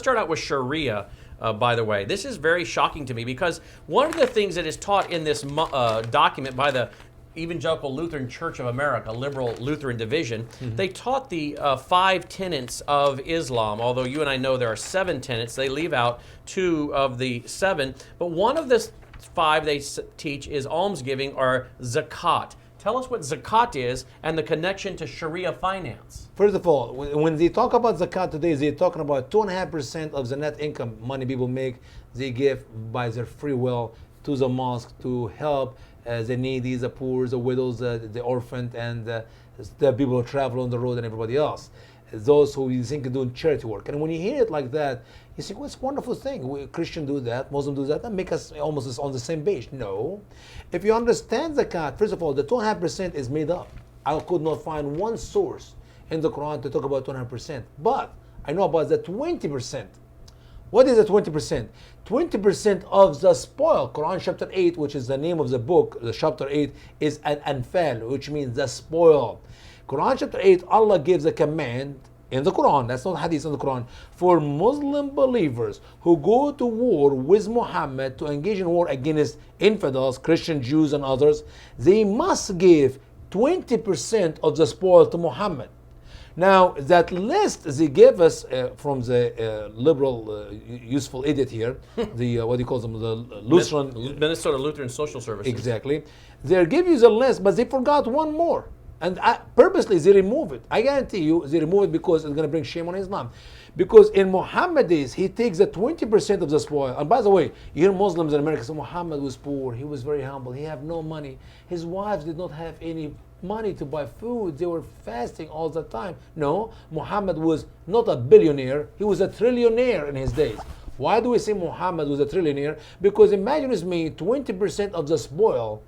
start out with Sharia, by the way. This is very shocking to me because one of the things that is taught in this document by the Evangelical Lutheran Church of America, liberal Lutheran division, they taught the 5 tenets of Islam, although you and I know there are 7 tenets. They leave out 2 of the 7. But one of the 5 they teach is almsgiving or zakat. Tell us what zakat is and the connection to Sharia finance. First of all, when they talk about zakat today, they're talking about 2.5% of the net income money people make, they give by their free will to the mosque to help the needy, the poor, the widows, the orphaned, and the people who travel on the road and everybody else. Those who you think are doing charity work. And when you hear it like that, you think, well, it's a wonderful thing. Christian do that, Muslim do that, and make us almost on the same page. No. If you understand zakat, first of all, the 2.5% is made up. I could not find one source in the Quran to talk about 2.5%. But I know about the 20%. What is the 20%? 20% of the spoil. Quran chapter 8, which is the name of the book, the chapter 8, is Al-Anfal, which means the spoil. Quran chapter 8, Allah gives a command in the Quran, that's not hadith in the Quran, for Muslim believers who go to war with Muhammad to engage in war against infidels, Christian, Jews, and others, they must give 20% of the spoil to Muhammad. Now, that list they gave us from the liberal, useful idiot here, the, what do you call them, the Lutheran... Minnesota Lutheran Social Services. Exactly. They give you the list, but they forgot one more. And purposely they remove it. I guarantee you they remove it because it's going to bring shame on Islam. Because in Muhammad days, he takes the 20% of the spoil. And by the way, you hear Muslims in America say, Muhammad was poor, he was very humble, he had no money. His wives did not have any money to buy food, they were fasting all the time. No, Muhammad was not a billionaire, he was a trillionaire in his days. Why do we say Muhammad was a trillionaire? Because imagine with me, 20% of the spoil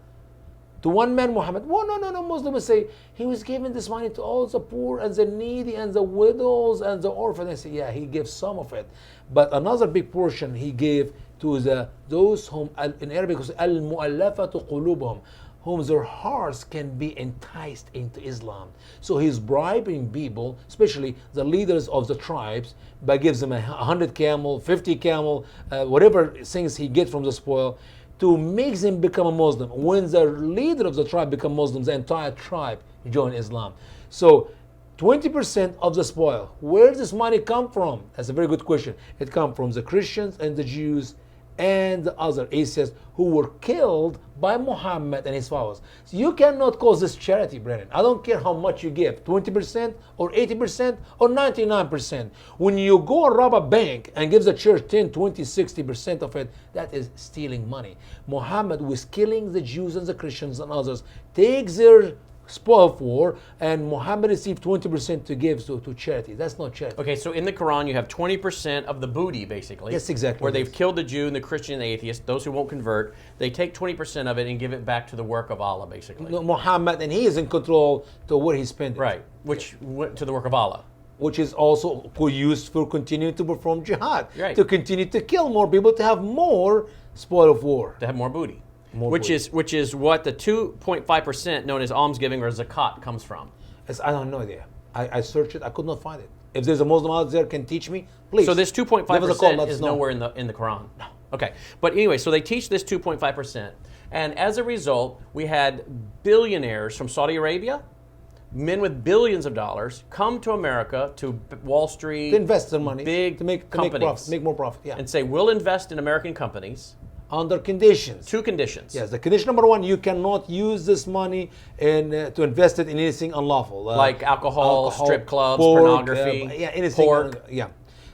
to one man, Muhammad. Well, no, Muslims say he was giving this money to all the poor and the needy and the widows and the orphans. They say, yeah, he gave some of it. But another big portion he gave to those whom, in Arabic, al-mu'allafatu qulubahum, whom their hearts can be enticed into Islam. So he's bribing people, especially the leaders of the tribes, by gives them 100 camel, 50 camel, whatever things he gets from the spoil, to make them become a Muslim. When the leader of the tribe become Muslims, the entire tribe join Islam. So 20% of the spoil, where does this money come from? That's a very good question. It comes from the Christians and the Jews and the other atheists who were killed by Muhammad and his followers. So you cannot call this charity, Brannon. I don't care how much you give, 20% or 80% or 99%. When you go and rob a bank and give the church 10, 20, 60% of it, that is stealing money. Muhammad was killing the Jews and the Christians and others, takes their spoil for, and Muhammad received 20% to give to charity. That's not charity. Okay, so in the Quran you have 20% of the booty, basically. Yes, exactly. Where they've killed the Jew and the Christian and the atheist, those who won't convert, they take 20% of it and give it back to the work of Allah, basically. No, Muhammad, and he is in control to where he spent it. Right, which went to the work of Allah. Which is also used for continuing to perform jihad. Right. To continue to kill more people, to have more spoil of war. To have more booty. Which is what the 2.5% known as almsgiving or zakat comes from. I don't know idea. I searched it. I could not find it. If there's a Muslim out there can teach me, please. So this 2.5% is nowhere in the Quran. No. Okay. But anyway, so they teach this 2.5%. And as a result, we had billionaires from Saudi Arabia, men with billions of dollars, come to America, to Wall Street. To invest their money. Big companies. Make more profit. Yeah. And say, we'll invest in American companies. Under conditions. 2 conditions. Yes, the condition number 1, you cannot use this money to invest it in anything unlawful. Like alcohol, strip clubs, pornography, anything. pork.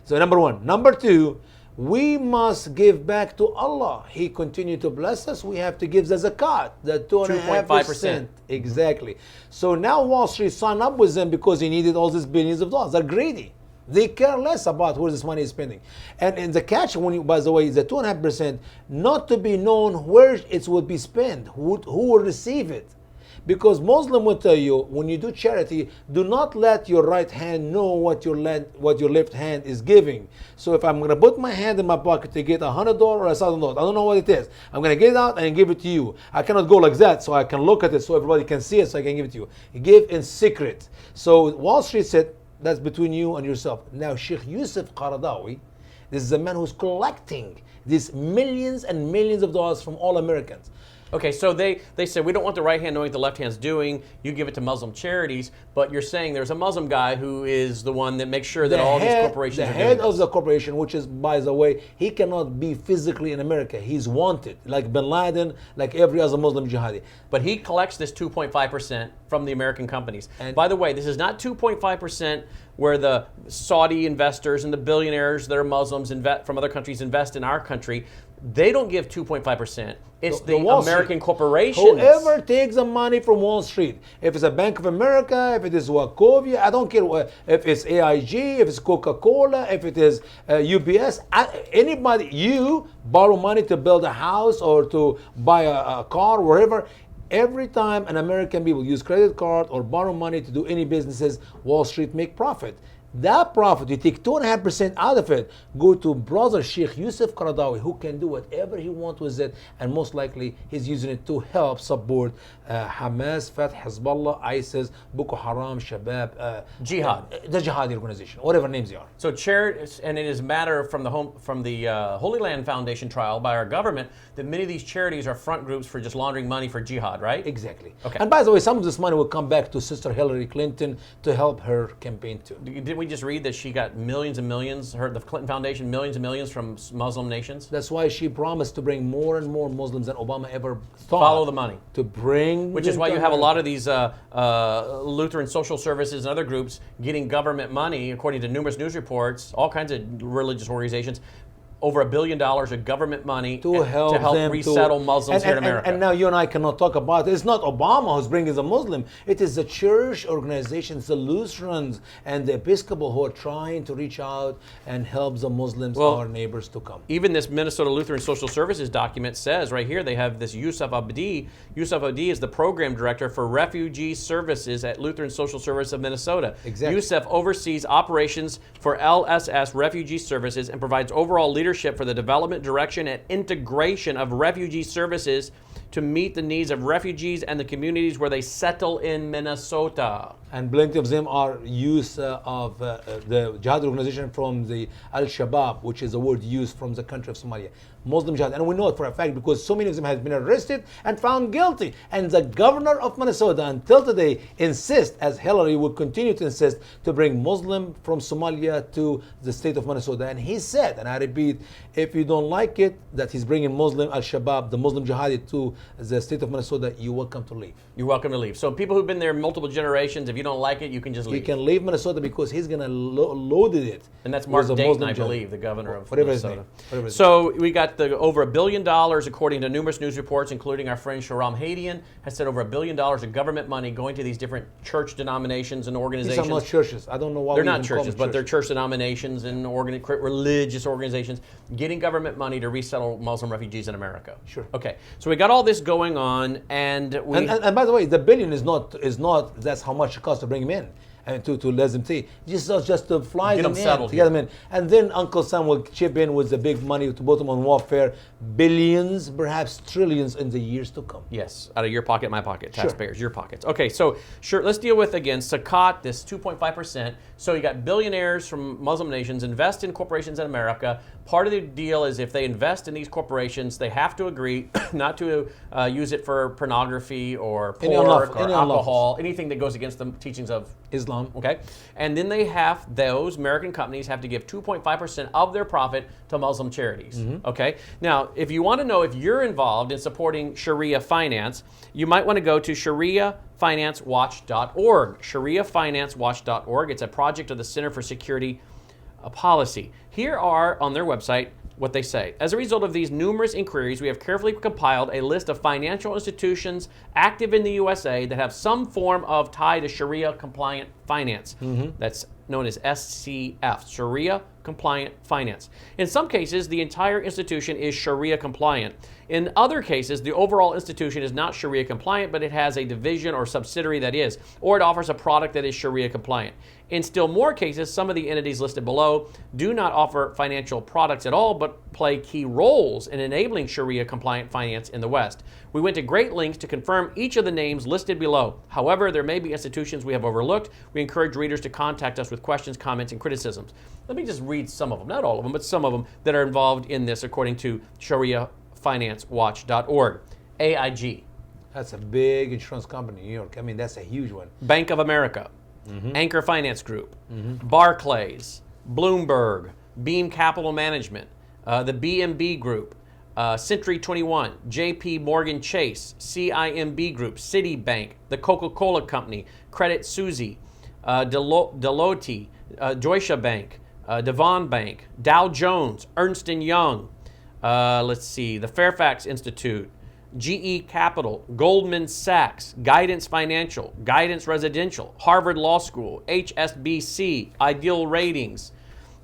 So number 1. Number 2, we must give back to Allah. He continued to bless us. We have to give the zakat, the 2.5%. Exactly. So now Wall Street signed up with them because he needed all these billions of dollars. They're greedy. They care less about where this money is spending. And in the catch, by the way, the 2.5%, not to be known where it would be spent, who will receive it. Because Muslim will tell you, when you do charity, do not let your right hand know what your left hand is giving. So if I'm going to put my hand in my pocket to get $100 or $1,000, I don't know what it is. I'm going to get it out and give it to you. I cannot go like that, so I can look at it so everybody can see it, so I can give it to you. Give in secret. So Wall Street said, that's between you and yourself. Now, Sheikh Yusuf Qaradawi, This is a man who's collecting these millions and millions of dollars from all Americans. Okay, so they said, we don't want the right hand knowing what the left hand's doing. You give it to Muslim charities, but you're saying there's a Muslim guy who is the one that makes sure that all these corporations are doing the head this. of the corporation, which is, by the way, he cannot be physically in America. He's wanted, like Bin Laden, like every other Muslim jihadi. But he collects this 2.5% from the American companies. And by the way, this is not 2.5% where the Saudi investors and the billionaires that are Muslims from other countries invest in our country. They don't give 2.5%. It's the American corporations. Whoever takes the money from Wall Street, if it's a Bank of America, if it is Wachovia, I don't care if it's AIG, if it's Coca-Cola, if it is UBS, anybody, you borrow money to build a house or to buy a car, wherever. Every time an American people use credit card or borrow money to do any businesses, Wall Street make profit. That profit, you take 2.5% out of it, go to brother Sheikh Yusuf Qaradawi, who can do whatever he wants with it, and most likely he's using it to help support Hamas, Fatah, Hezbollah, ISIS, Boko Haram, Shabab, Jihad, the jihadi organization, whatever names they are. So and it is a matter from the Holy Land Foundation trial by our government that many of these charities are front groups for just laundering money for jihad, right? Exactly. Okay. And by the way, some of this money will come back to Sister Hillary Clinton to help her campaign too. Didn't we just read that she got millions and millions, the Clinton Foundation, millions and millions from Muslim nations? That's why she promised to bring more and more Muslims than Obama ever thought. Follow the money. To bring. Which is why you have a lot of these Lutheran social services and other groups getting government money, according to numerous news reports, all kinds of religious organizations, over $1 billion of government money to help them resettle Muslims here in America. And now you and I cannot talk about it. It's not Obama who's bringing the Muslim. It is the church organizations, the Lutherans and the Episcopal who are trying to reach out and help the Muslims, our neighbors, to come. Even this Minnesota Lutheran Social Services document says right here, they have this Yusuf Abdi. Yusuf Abdi is the program director for refugee services at Lutheran Social Service of Minnesota. Exactly. Yusuf oversees operations for LSS Refugee Services and provides overall leadership for the development, direction, and integration of refugee services to meet the needs of refugees and the communities where they settle in Minnesota. And plenty of them are use of the jihad organization from the Al-Shabaab, which is a word used from the country of Somalia. Muslim jihad. And we know it for a fact because so many of them have been arrested and found guilty. And the governor of Minnesota, until today, insists, as Hillary will continue to insist, to bring Muslim from Somalia to the state of Minnesota. And he said, and I repeat, if you don't like it, that he's bringing Muslim Al-Shabaab, the Muslim jihadi, to the state of Minnesota, you're welcome to leave. You're welcome to leave. So people who've been there multiple generations, if you don't like it, you can just leave. You can leave Minnesota because he's going to load it. And that's Mark Dayton, I believe, the governor of Minnesota. So we got over $1 billion, according to numerous news reports, including our friend Sharam Hadian, has said over $1 billion of government money going to these different church denominations and organizations. These are not churches. I don't know why they're not churches, but they're church denominations and religious organizations getting government money to resettle Muslim refugees in America. Sure. Okay. So we got all this going on, and by the way, the billion is not. That's how much it costs to bring him in. And to let them see, just to fly them in, to get them in, and then Uncle Sam will chip in with the big money to put them on warfare, billions, perhaps trillions in the years to come. Yes, out of your pocket, my pocket, taxpayers, your pockets. Okay, so sure, let's deal with again Sakat, this 2.5%. So you got billionaires from Muslim nations invest in corporations in America. Part of the deal is if they invest in these corporations, they have to agree not to use it for pornography or pork or alcohol, anything that goes against the teachings of Islam. Okay, and then those American companies have to give 2.5% of their profit to Muslim charities. Mm-hmm. Okay, now if you want to know if you're involved in supporting Sharia finance, you might want to go to ShariaFinanceWatch.org. ShariaFinanceWatch.org. It's a project of the Center for Security Policy. Here are on their website what they say. As a result of these numerous inquiries, we have carefully compiled a list of financial institutions active in the USA that have some form of tie to Sharia compliant finance. Mm-hmm. That's known as SCF, Sharia compliant finance. In some cases, the entire institution is Sharia compliant. In other cases, the overall institution is not Sharia compliant, but it has a division or subsidiary that is, or it offers a product that is Sharia compliant. In still more cases, some of the entities listed below do not offer financial products at all, but play key roles in enabling Sharia compliant finance in the West. We went to great lengths to confirm each of the names listed below. However, there may be institutions we have overlooked. We encourage readers to contact us with questions, comments, and criticisms. Let me just read some of them, not all of them, but some of them that are involved in this, according to ShariaFinanceWatch.org. AIG. That's a big insurance company in New York. I mean, that's a huge one. Bank of America, Anchor Finance Group, Barclays, Bloomberg, Beam Capital Management, the BMB Group, Century 21, JP Morgan Chase, CIMB Group, Citibank, the Coca-Cola Company, Credit Suisse, Deloitte, Deutsche Bank, Devon Bank, Dow Jones, Ernst & Young, let's see, the Fairfax Institute, GE Capital, Goldman Sachs, Guidance Financial, Guidance Residential, Harvard Law School, HSBC, Ideal Ratings,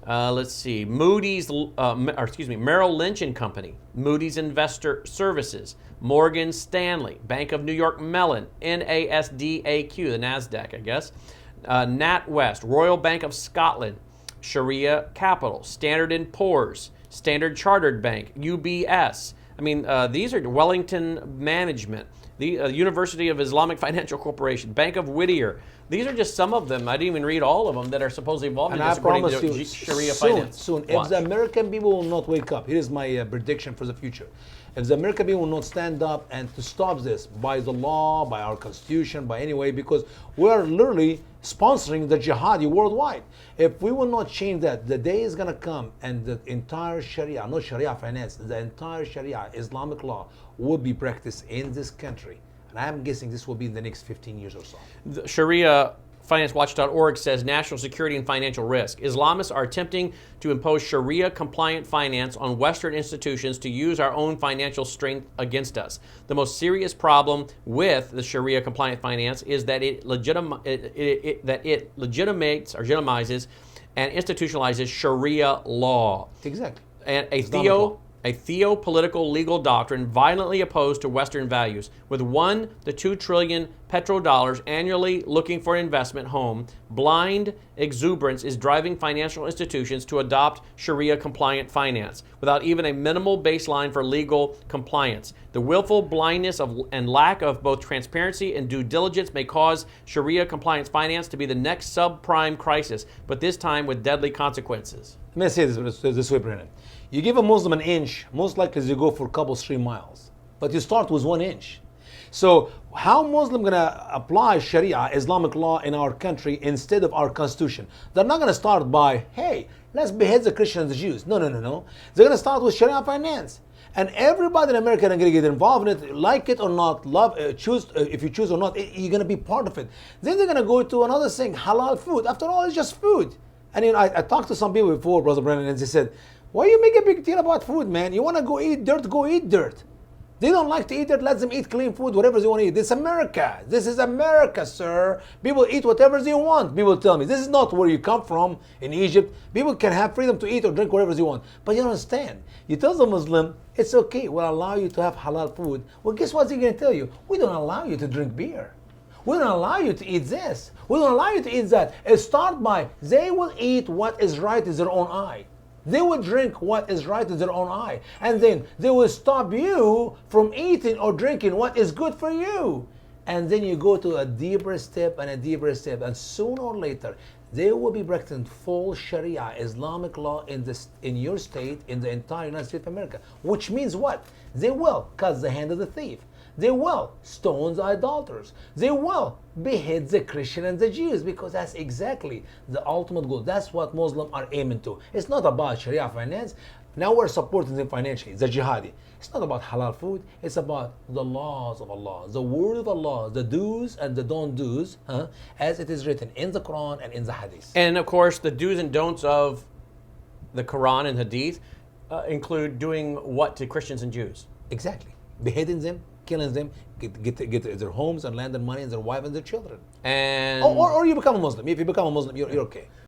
let's see, Merrill Lynch and Company, Moody's Investor Services, Morgan Stanley, Bank of New York Mellon, NASDAQ, the NASDAQ, I guess, NatWest, Royal Bank of Scotland, Sharia Capital, Standard & Poor's, Standard Chartered Bank, UBS. I mean, these are Wellington Management, the University of Islamic Financial Corporation, Bank of Whittier. These are just some of them. I didn't even read all of them that are supposedly involved in this, according to Sharia Finance. Soon, if the American people will not wake up, here is my prediction for the future. If the American people will not stand up and to stop this by the law, by our constitution, by any way, because we are literally sponsoring the jihadi worldwide. If we will not change that, the day is going to come and the entire Sharia, not Sharia finance, the entire Sharia, Islamic law, will be practiced in this country. And I'm guessing this will be in the next 15 years or so. The ShariaFinanceWatch.org says national security and financial risk. Islamists are attempting to impose Sharia-compliant finance on Western institutions to use our own financial strength against us. The most serious problem with the Sharia-compliant finance is that it legitimates or legitimizes and institutionalizes Sharia law. Exactly. And a theo-political legal doctrine violently opposed to Western values, with 1 to 2 trillion petrodollars annually looking for an investment home. Blind exuberance is driving financial institutions to adopt Sharia-compliant finance without even a minimal baseline for legal compliance. The willful blindness and lack of both transparency and due diligence may cause Sharia-compliant finance to be the next subprime crisis, but this time with deadly consequences. Let me say this way, Brannon. You give a Muslim an inch, most likely they go for a couple, 3 miles. But you start with 1 inch. So how Muslim going to apply Sharia, Islamic law in our country instead of our constitution? They're not going to start by, hey, let's behead the Christians and the Jews. No. They're going to start with Sharia finance. And everybody in America is going to get involved in it, like it or not, choose if you choose or not, you're going to be part of it. Then they're going to go to another thing, halal food. After all, it's just food. And I talked to some people before, Brother Brannon, and they said, why you make a big deal about food, man? You want to go eat dirt, go eat dirt. They don't like to eat dirt, let them eat clean food, whatever they want to eat. This is America. This is America, sir. People eat whatever they want. People tell me, this is not where you come from in Egypt. People can have freedom to eat or drink whatever they want. But you don't understand. You tell the Muslim, it's okay, we'll allow you to have halal food. Well, guess what they're going to tell you? We don't allow you to drink beer. We don't allow you to eat this. We don't allow you to eat that. It start by, they will eat what is right in their own eye. They will drink what is right in their own eye. And then they will stop you from eating or drinking what is good for you. And then you go to a deeper step and a deeper step. And sooner or later, they will be practicing full Sharia, Islamic law in your state, in the entire United States of America. Which means what? They will cut the hand of the thief. They will stone the idolaters. They will behead the Christian and the Jews, because that's exactly the ultimate goal. That's what Muslims are aiming to. It's not about Sharia finance. Now we're supporting them financially, the jihadi. It's not about halal food. It's about the laws of Allah, the word of Allah, the do's and the don't do's, as it is written in the Quran and in the Hadith. And of course, the do's and don'ts of the Quran and Hadith include doing what to Christians and Jews? Exactly. Beheading them, killing them, get their homes and land and money and their wife and their children. And or you become a Muslim. If you become a Muslim, you're okay.